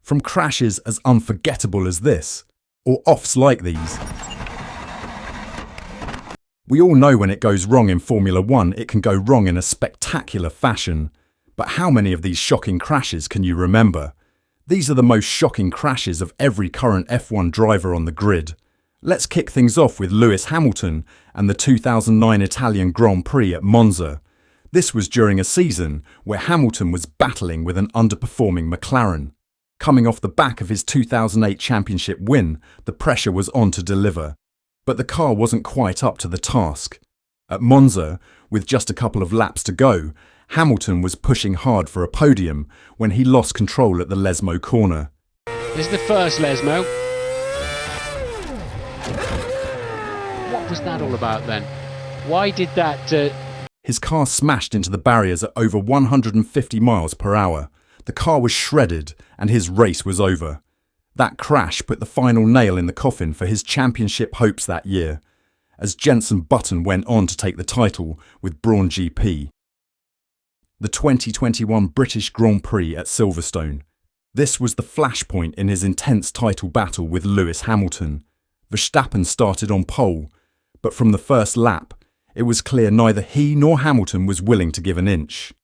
From crashes as unforgettable as this, or offs like these. We all know when it goes wrong in Formula One, it can go wrong in a spectacular fashion. But how many of these shocking crashes can you remember? These are the most shocking crashes of every current F1 driver on the grid. Let's kick things off with Lewis Hamilton and the 2009 Italian Grand Prix at Monza. This was during a season where Hamilton was battling with an underperforming McLaren. Coming off the back of his 2008 championship win, the pressure was on to deliver. But the car wasn't quite up to the task. At Monza, with just a couple of laps to go, Hamilton was pushing hard for a podium when he lost control at the Lesmo corner. This is the first Lesmo. What was that all about then? Why did that... His car smashed into the barriers at over 150 miles per hour. The car was shredded and his race was over. That crash put the final nail in the coffin for his championship hopes that year, as Jenson Button went on to take the title with Brawn GP. The 2021 British Grand Prix at Silverstone. This was the flashpoint in his intense title battle with Lewis Hamilton. Verstappen started on pole, but from the first lap, it was clear neither he nor Hamilton was willing to give an inch.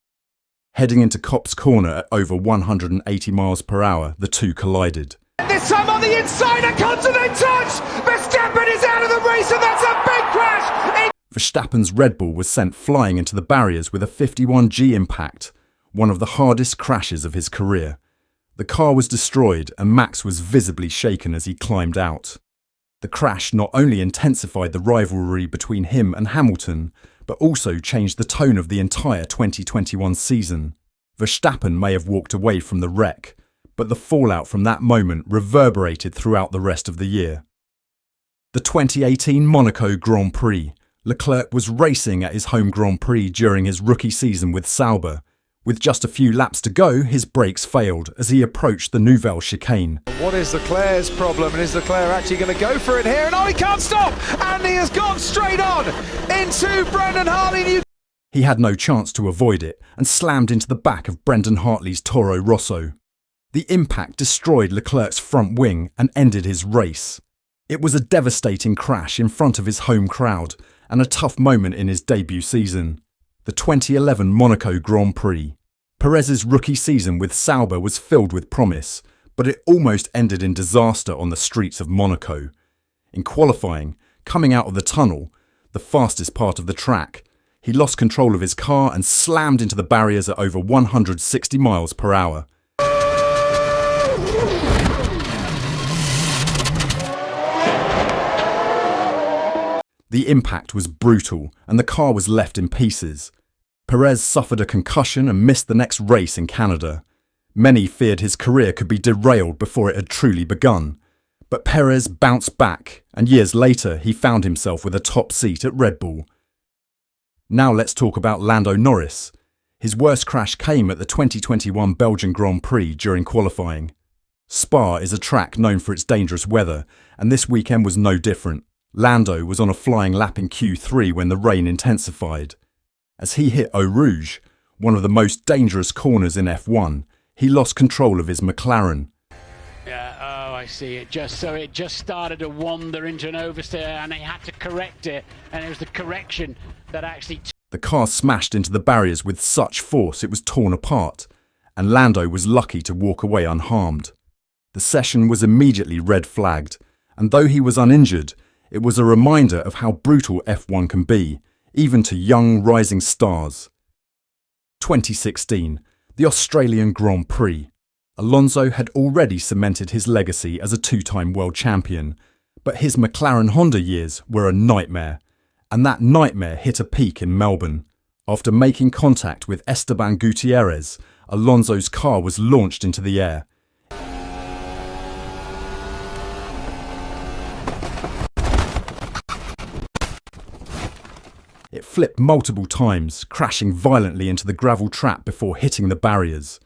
Heading into Copse Corner at over 180 miles per hour, the two collided. This time on the inside, a continent touch! Verstappen is out of the race and that's a big crash! Verstappen's Red Bull was sent flying into the barriers with a 51G impact, one of the hardest crashes of his career. The car was destroyed and Max was visibly shaken as he climbed out. The crash not only intensified the rivalry between him and Hamilton, but also changed the tone of the entire 2021 season. Verstappen may have walked away from the wreck, but the fallout from that moment reverberated throughout the rest of the year. The 2018 Monaco Grand Prix. Leclerc was racing at his home Grand Prix during his rookie season with Sauber. With just a few laps to go, his brakes failed as he approached the Nouvelle chicane. What is Leclerc's problem, and is Leclerc actually going to go for it here? And oh, he can't stop! And he has gone straight on into Brendan Hartley. He had no chance to avoid it and slammed into the back of Brendan Hartley's Toro Rosso. The impact destroyed Leclerc's front wing and ended his race. It was a devastating crash in front of his home crowd and a tough moment in his debut season. The 2011 Monaco Grand Prix. Perez's rookie season with Sauber was filled with promise, but it almost ended in disaster on the streets of Monaco. In qualifying, coming out of the tunnel, the fastest part of the track, he lost control of his car and slammed into the barriers at over 160 miles per hour. The impact was brutal and the car was left in pieces. Perez suffered a concussion and missed the next race in Canada. Many feared his career could be derailed before it had truly begun. But Perez bounced back, and years later he found himself with a top seat at Red Bull. Now let's talk about Lando Norris. His worst crash came at the 2021 Belgian Grand Prix during qualifying. Spa is a track known for its dangerous weather, and this weekend was no different. Lando was on a flying lap in Q3 when the rain intensified. As he hit Eau Rouge, one of the most dangerous corners in F1, he lost control of his McLaren. Yeah, oh, I see. It just started to wander into an oversteer and they had to correct it. And it was the correction that actually... The car smashed into the barriers with such force it was torn apart, and Lando was lucky to walk away unharmed. The session was immediately red flagged, and though he was uninjured, it was a reminder of how brutal F1 can be, even to young rising stars. 2016, the Australian Grand Prix. Alonso had already cemented his legacy as a two-time world champion, but his McLaren Honda years were a nightmare, and that nightmare hit a peak in Melbourne. After making contact with Esteban Gutierrez, Alonso's car was launched into the air. It flipped multiple times, crashing violently into the gravel trap before hitting the barriers.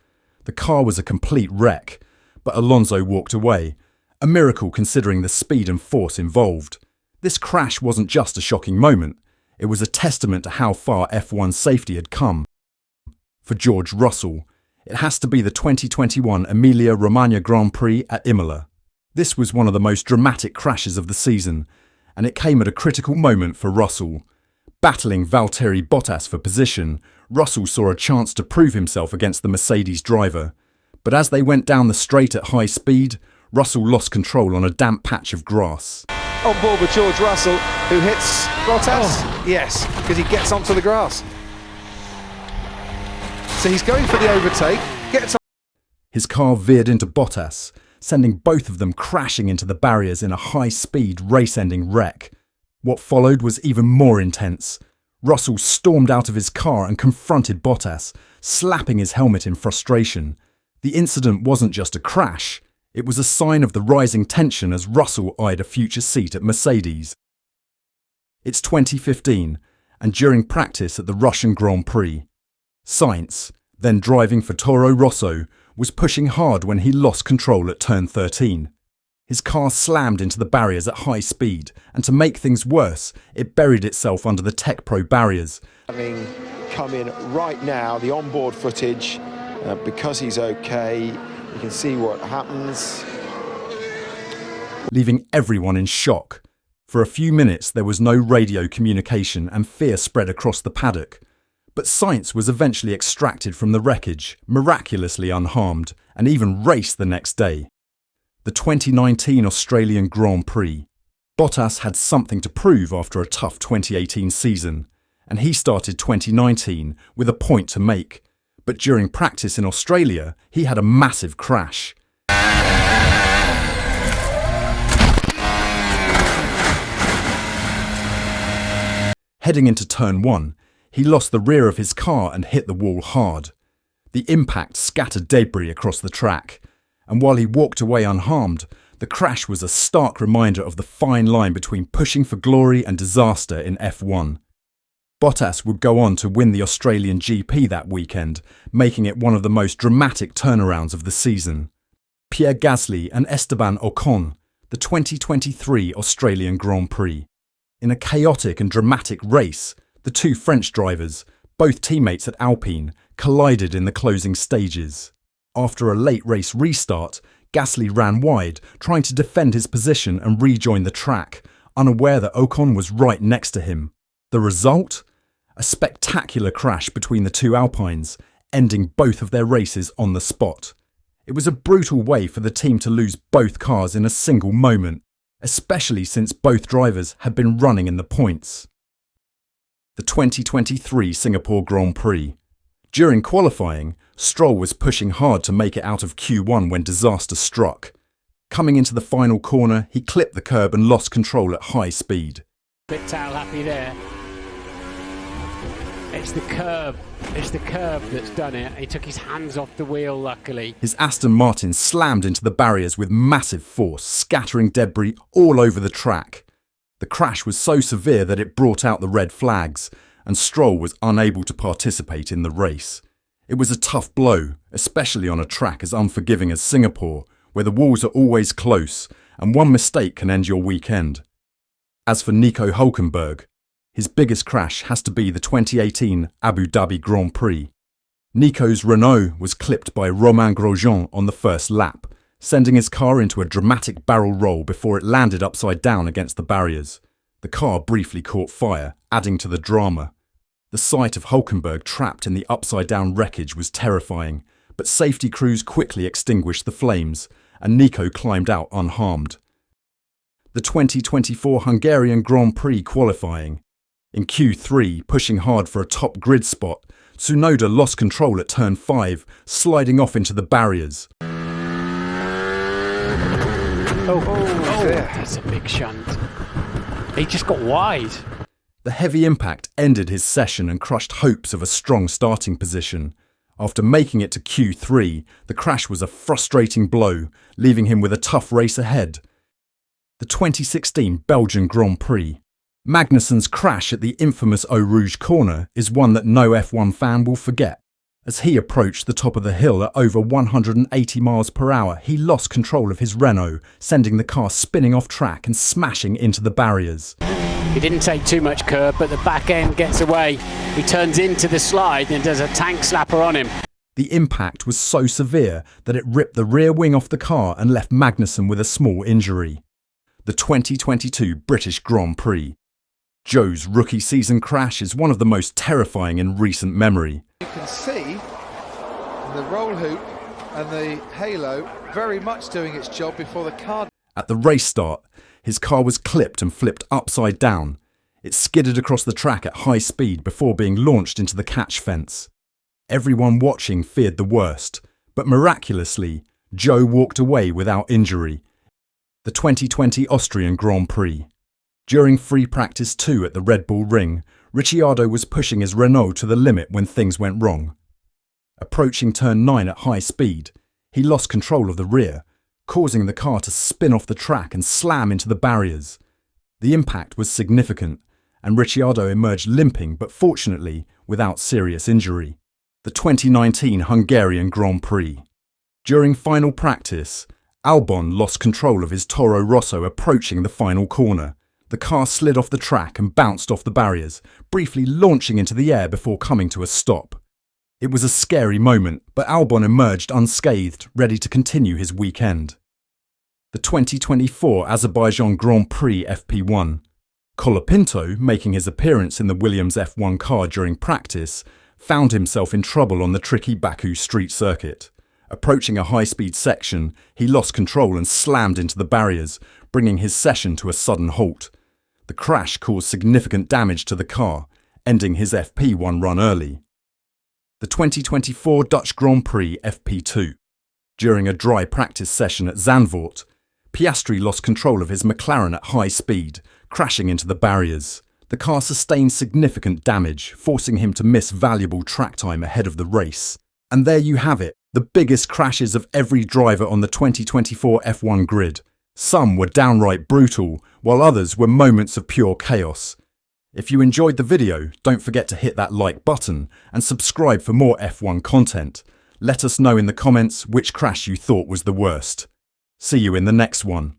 The car was a complete wreck, but Alonso walked away, a miracle considering the speed and force involved. This crash wasn't just a shocking moment, it was a testament to how far F1 safety had come. For George Russell, It has to be the 2021 Emilia-Romagna Grand Prix at Imola. This was one of the most dramatic crashes of the season, and it came at a critical moment for Russell. Battling Valtteri Bottas for position, Russell saw a chance to prove himself against the Mercedes driver. But as they went down the straight at high speed, Russell lost control on a damp patch of grass. On board with George Russell, who hits Bottas. Yes, because he gets onto the grass. So he's going for the overtake, gets on. His car veered into Bottas, sending both of them crashing into the barriers in a high-speed, race-ending wreck. What followed was even more intense. Russell stormed out of his car and confronted Bottas, slapping his helmet in frustration. The incident wasn't just a crash, it was a sign of the rising tension as Russell eyed a future seat at Mercedes. It's 2015, and during practice at the Russian Grand Prix, Sainz, then driving for Toro Rosso, was pushing hard when he lost control at turn 13. His car slammed into the barriers at high speed, and to make things worse, it buried itself under the Tech Pro barriers. Having come in right now, the onboard footage, because he's okay, you can see what happens. Leaving everyone in shock. For a few minutes there was no radio communication and fear spread across the paddock. But Sainz was eventually extracted from the wreckage, miraculously unharmed, and even raced the next day. The 2019 Australian Grand Prix. Bottas had something to prove after a tough 2018 season, and he started 2019 with a point to make. But during practice in Australia, he had a massive crash. Heading into turn 1, he lost the rear of his car and hit the wall hard. The impact scattered debris across the track, and while he walked away unharmed, the crash was a stark reminder of the fine line between pushing for glory and disaster in F1. Bottas would go on to win the Australian GP that weekend, making it one of the most dramatic turnarounds of the season. Pierre Gasly and Esteban Ocon, the 2023 Australian Grand Prix. In a chaotic and dramatic race, the two French drivers, both teammates at Alpine, collided in the closing stages. After a late race restart, Gasly ran wide, trying to defend his position and rejoin the track, unaware that Ocon was right next to him. The result? A spectacular crash between the two Alpines, ending both of their races on the spot. It was a brutal way for the team to lose both cars in a single moment, especially since both drivers had been running in the points. The 2023 Singapore Grand Prix. During qualifying, Stroll was pushing hard to make it out of Q1 when disaster struck. Coming into the final corner, he clipped the curb and lost control at high speed. Bit towel happy there. It's the curb. It's the curb that's done it. He took his hands off the wheel, luckily. His Aston Martin slammed into the barriers with massive force, scattering debris all over the track. The crash was so severe that it brought out the red flags, and Stroll was unable to participate in the race. It was a tough blow, especially on a track as unforgiving as Singapore, where the walls are always close, and one mistake can end your weekend. As for Nico Hülkenberg, his biggest crash has to be the 2018 Abu Dhabi Grand Prix. Nico's Renault was clipped by Romain Grosjean on the first lap, sending his car into a dramatic barrel roll before it landed upside down against the barriers. The car briefly caught fire, adding to the drama. The sight of Hülkenberg trapped in the upside-down wreckage was terrifying, but safety crews quickly extinguished the flames, and Nico climbed out unharmed. The 2024 Hungarian Grand Prix qualifying. In Q3, pushing hard for a top grid spot, Tsunoda lost control at turn 5, sliding off into the barriers. That's a big shunt. He just got wide. The heavy impact ended his session and crushed hopes of a strong starting position. After making it to Q3, the crash was a frustrating blow, leaving him with a tough race ahead. The 2016 Belgian Grand Prix. Magnussen's crash at the infamous Eau Rouge corner is one that no F1 fan will forget. As he approached the top of the hill at over 180 miles per hour, he lost control of his Renault, sending the car spinning off track and smashing into the barriers. He didn't take too much curb, but the back end gets away. He turns into the slide and does a tank slapper on him. The impact was so severe that it ripped the rear wing off the car and left Magnussen with a small injury. The 2022 British Grand Prix. Zhou's rookie season crash is one of the most terrifying in recent memory. You can see the roll hoop and the halo very much doing its job before the car. At the race start, his car was clipped and flipped upside down. It skidded across the track at high speed before being launched into the catch fence. Everyone watching feared the worst, but miraculously, Zhou walked away without injury. The 2020 Austrian Grand Prix. During free practice 2 at the Red Bull Ring, Ricciardo was pushing his Renault to the limit when things went wrong. Approaching turn 9 at high speed, he lost control of the rear, causing the car to spin off the track and slam into the barriers. The impact was significant, and Ricciardo emerged limping but fortunately without serious injury. The 2019 Hungarian Grand Prix. During final practice, Albon lost control of his Toro Rosso approaching the final corner. The car slid off the track and bounced off the barriers, briefly launching into the air before coming to a stop. It was a scary moment, but Albon emerged unscathed, ready to continue his weekend. The 2024 Azerbaijan Grand Prix FP1. Colapinto, making his appearance in the Williams F1 car during practice, found himself in trouble on the tricky Baku street circuit. Approaching a high-speed section, he lost control and slammed into the barriers, bringing his session to a sudden halt. The crash caused significant damage to the car, ending his FP1 run early. The 2024 Dutch Grand Prix FP2. During a dry practice session at Zandvoort, Piastri lost control of his McLaren at high speed, crashing into the barriers. The car sustained significant damage, forcing him to miss valuable track time ahead of the race. And there you have it, the biggest crashes of every driver on the 2024 F1 grid. Some were downright brutal, while others were moments of pure chaos. If you enjoyed the video, don't forget to hit that like button and subscribe for more F1 content. Let us know in the comments which crash you thought was the worst. See you in the next one.